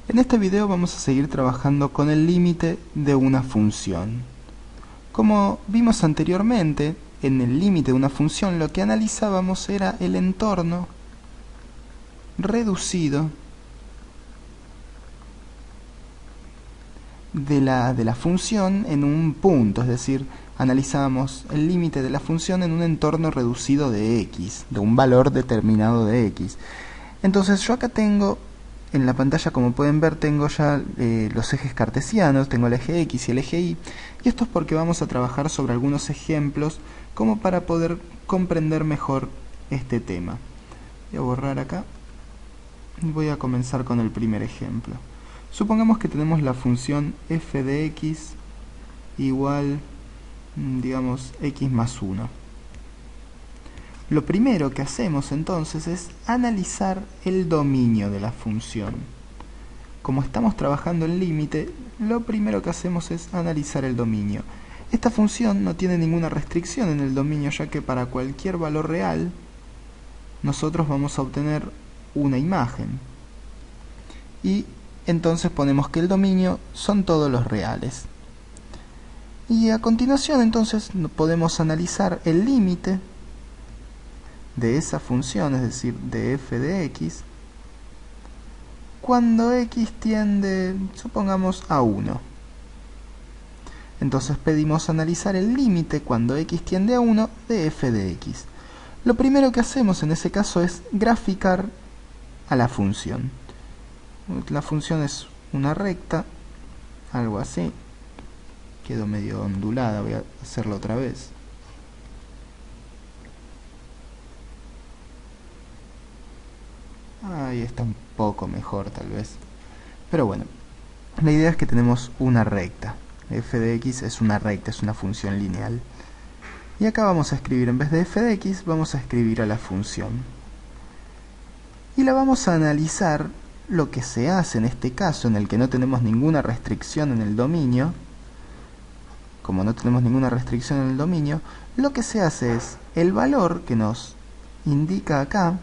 En este video vamos a seguir trabajando con el límite de una función. Como vimos anteriormente, en el límite de una función lo que analizábamos era el entorno reducido de la función en un punto, es decir, analizábamos el límite de la función en un entorno reducido de x, de un valor determinado de x. Entonces yo acá tengo, en la pantalla como pueden ver, tengo ya los ejes cartesianos, tengo el eje x y el eje y, y esto es porque vamos a trabajar sobre algunos ejemplos como para poder comprender mejor este tema. Voy a borrar acá y voy a comenzar con el primer ejemplo. Supongamos que tenemos la función f de x igual, digamos, x más 1. Lo primero que hacemos entonces es analizar el dominio de la función. Como estamos trabajando en límite, lo primero que hacemos es analizar el dominio. Esta función no tiene ninguna restricción en el dominio, ya que para cualquier valor real nosotros vamos a obtener una imagen. Y entonces ponemos que el dominio son todos los reales. Y a continuación entonces podemos analizar el límite de esa función, es decir, de f de x, cuando x tiende, supongamos, a 1. Entonces pedimos analizar el límite cuando x tiende a 1 de f de x. Lo primero que hacemos en ese caso es graficar a la función. La función es una recta, algo así. Quedó medio ondulada, voy a hacerlo otra vez. Ahí está un poco mejor tal vez. Pero bueno, la idea es que tenemos una recta. F de x es una recta, es una función lineal. Y acá vamos a escribir, en vez de f de x, vamos a escribir a la función. Y la vamos a analizar. Lo que se hace en este caso, en el que no tenemos ninguna restricción en el dominio, como no tenemos ninguna restricción en el dominio, lo que se hace es el valor que nos indica acá,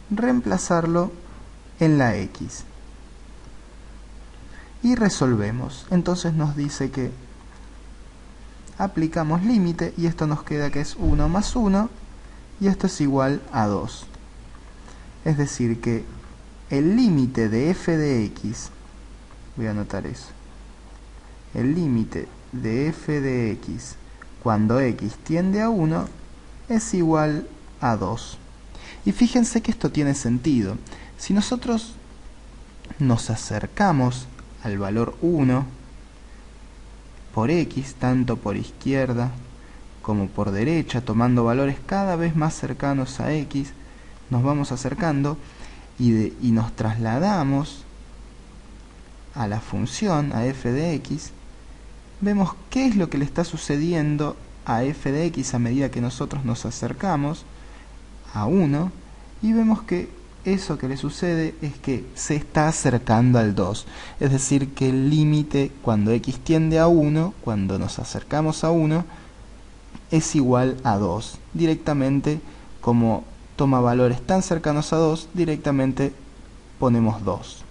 reemplazarlo en la x. Y resolvemos. Entonces nos dice que aplicamos límite y esto nos queda que es 1 más 1 y esto es igual a 2. Es decir que el límite de f de x, voy a anotar eso, el límite de f de x cuando x tiende a 1 es igual a 2. Y fíjense que esto tiene sentido. Si nosotros nos acercamos al valor 1 por x, tanto por izquierda como por derecha, tomando valores cada vez más cercanos a x, nos vamos acercando y nos trasladamos a la función, a f de x, vemos qué es lo que le está sucediendo a f de x a medida que nosotros nos acercamos a 1, y vemos que eso que le sucede es que se está acercando al 2. Es decir, que el límite cuando x tiende a 1, cuando nos acercamos a 1, es igual a 2. Directamente, como toma valores tan cercanos a 2, directamente ponemos 2.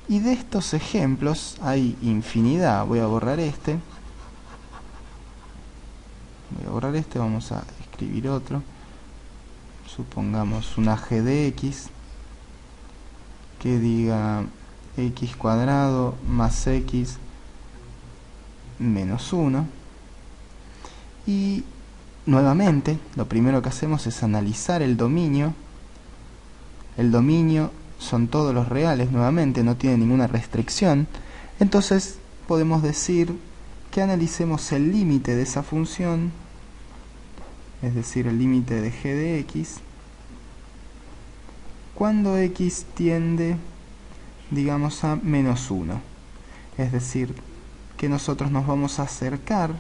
Y de estos ejemplos hay infinidad. Voy a borrar este. Vamos a escribir otro. Supongamos una g de x que diga x cuadrado más x menos 1. Y nuevamente, lo primero que hacemos es analizar el dominio. El dominio son todos los reales, nuevamente, no tiene ninguna restricción. Entonces podemos decir que analicemos el límite de esa función, es decir, el límite de g de x, cuando x tiende, digamos, a menos 1. Es decir, que nosotros nos vamos a acercar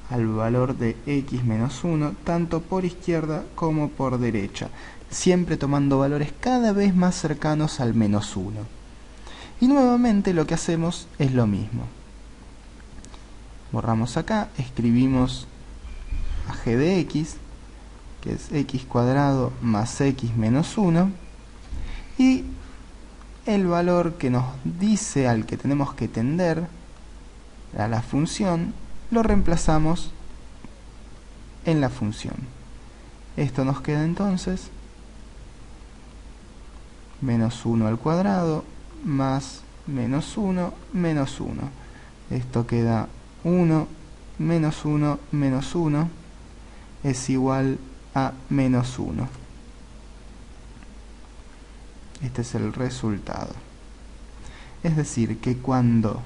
al valor de x menos 1, tanto por izquierda como por derecha, siempre tomando valores cada vez más cercanos al menos 1. Y nuevamente lo que hacemos es lo mismo. Borramos acá, escribimos a g de x, que es x cuadrado más x menos 1, y el valor que nos dice al que tenemos que tender, a la función, lo reemplazamos en la función. Esto nos queda entonces menos 1 al cuadrado más menos 1 menos 1. Esto queda 1 menos 1 menos 1 es igual a menos 1. Este es el resultado. Es decir, que cuando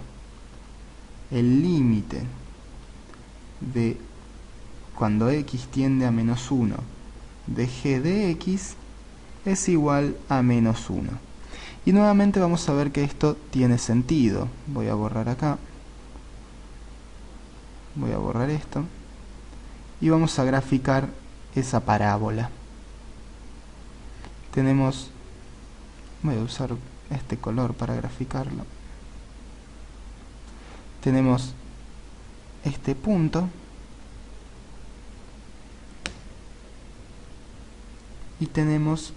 el límite de cuando x tiende a menos 1 de g de x es igual a menos 1. Y nuevamente vamos a ver que esto tiene sentido. Voy a borrar acá. Voy a borrar esto. Y vamos a graficar esa parábola. Tenemos... Voy a usar este color para graficarlo. Tenemos este punto. Y tenemos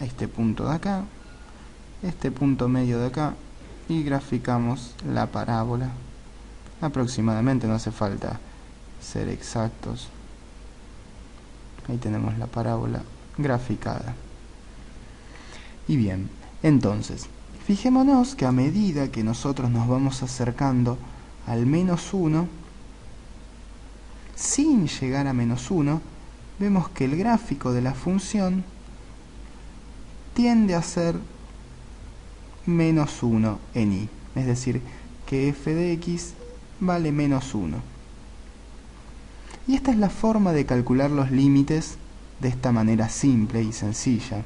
este punto de acá, este punto medio de acá, y graficamos la parábola. Aproximadamente, no hace falta ser exactos. Ahí tenemos la parábola graficada. Y bien, entonces, fijémonos que a medida que nosotros nos vamos acercando al menos 1, sin llegar a menos 1, vemos que el gráfico de la función tiende a ser menos 1 en y. Es decir, que f de x vale menos 1. Y esta es la forma de calcular los límites de esta manera simple y sencilla.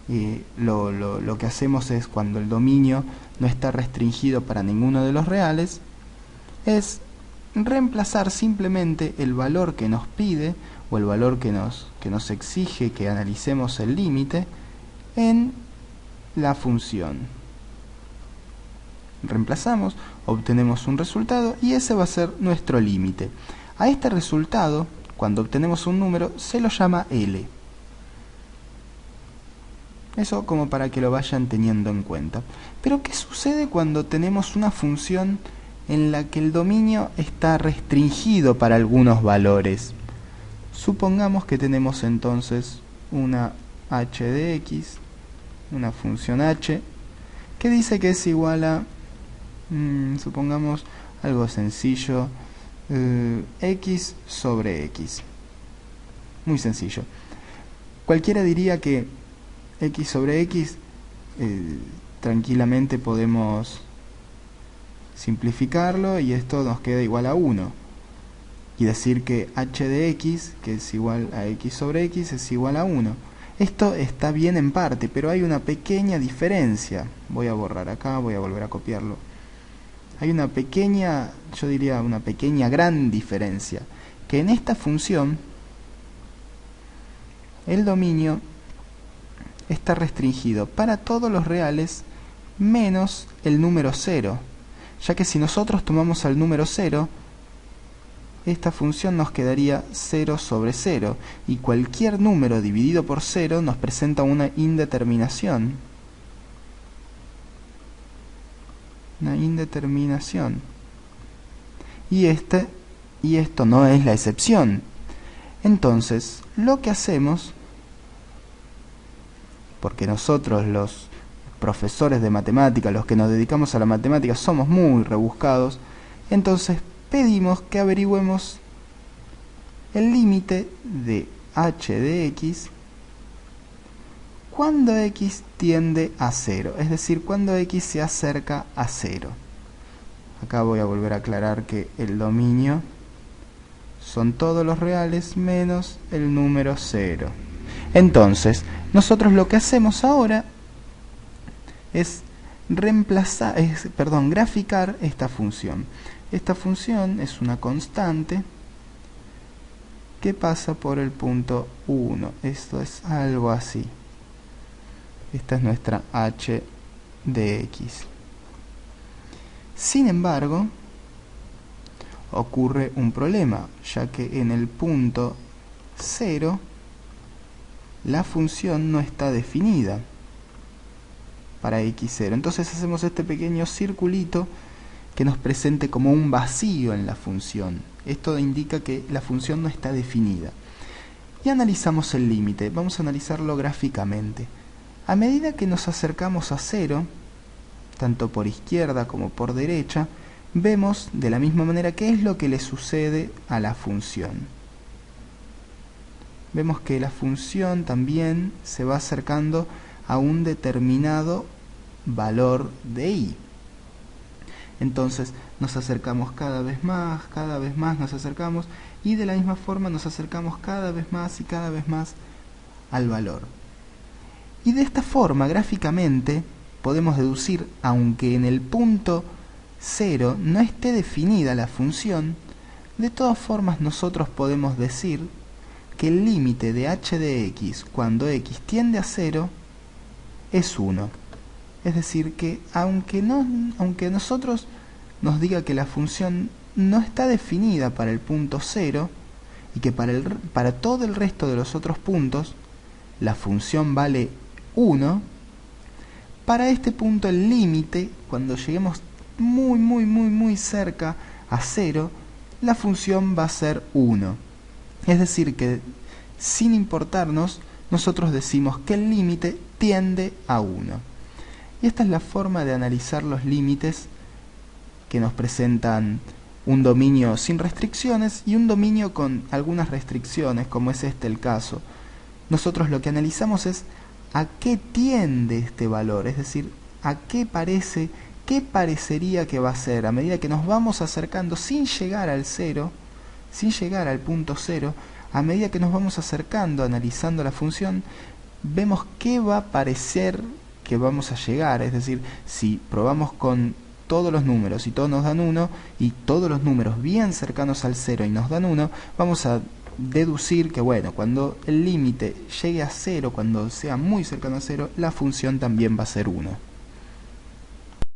Y lo que hacemos es, cuando el dominio no está restringido para ninguno de los reales, es reemplazar simplemente el valor que nos pide o el valor que nos exige que analicemos el límite en la función. Reemplazamos, obtenemos un resultado y ese va a ser nuestro límite. A este resultado, cuando obtenemos un número, se lo llama L. Eso como para que lo vayan teniendo en cuenta. Pero ¿qué sucede cuando tenemos una función en la que el dominio está restringido para algunos valores? Supongamos que tenemos entonces una h de x, una función h, que dice que es igual a, supongamos algo sencillo, x sobre x. Muy sencillo. Cualquiera diría que x sobre x tranquilamente podemos simplificarlo y esto nos queda igual a 1. Y decir que h de x, que es igual a x sobre x, es igual a 1. Esto está bien en parte, pero hay una pequeña diferencia. Voy a borrar acá, voy a volver a copiarlo. Hay una pequeña, yo diría una pequeña gran diferencia, que en esta función el dominio está restringido para todos los reales menos el número 0, ya que si nosotros tomamos al número 0, esta función nos quedaría 0 sobre 0, y cualquier número dividido por 0 nos presenta una indeterminación. Y esto no es la excepción. Entonces, lo que hacemos, porque nosotros los profesores de matemática, los que nos dedicamos a la matemática, somos muy rebuscados, entonces pedimos que averigüemos el límite de h de x cuando x tiende a 0, es decir, cuando x se acerca a 0. Acá voy a volver a aclarar que el dominio son todos los reales menos el número 0. Entonces, nosotros lo que hacemos ahora es graficar esta función. Esta función es una constante que pasa por el punto 1. Esto es algo así. Esta es nuestra h de x. Sin embargo, ocurre un problema, ya que en el punto 0 la función no está definida para x0. Entonces hacemos este pequeño circulito que nos presente como un vacío en la función. Esto indica que la función no está definida. Y analizamos el límite. Vamos a analizarlo gráficamente. A medida que nos acercamos a 0, tanto por izquierda como por derecha, vemos de la misma manera qué es lo que le sucede a la función. Vemos que la función también se va acercando a un determinado valor de i. Entonces nos acercamos cada vez más nos acercamos, y de la misma forma nos acercamos cada vez más y cada vez más al valor. Y de esta forma, gráficamente, podemos deducir, aunque en el punto 0 no esté definida la función, de todas formas nosotros podemos decir que el límite de h de x cuando x tiende a 0 es 1. Es decir, que aunque nosotros nos diga que la función no está definida para el punto 0 y que para todo el resto de los otros puntos la función vale 1, para este punto el límite, cuando lleguemos muy cerca a 0, la función va a ser 1. Es decir, que sin importarnos, nosotros decimos que el límite tiende a 1. Y esta es la forma de analizar los límites que nos presentan un dominio sin restricciones y un dominio con algunas restricciones, como es este el caso. Nosotros lo que analizamos es a qué tiende este valor, es decir, a qué parecería que va a ser a medida que nos vamos acercando sin llegar al 0, sin llegar al punto 0, a medida que nos vamos acercando, analizando la función, vemos qué va a parecer que vamos a llegar. Es decir, si probamos con todos los números y todos nos dan 1, y todos los números bien cercanos al 0 y nos dan 1, vamos a deducir que, bueno, cuando el límite llegue a 0, cuando sea muy cercano a 0, la función también va a ser 1.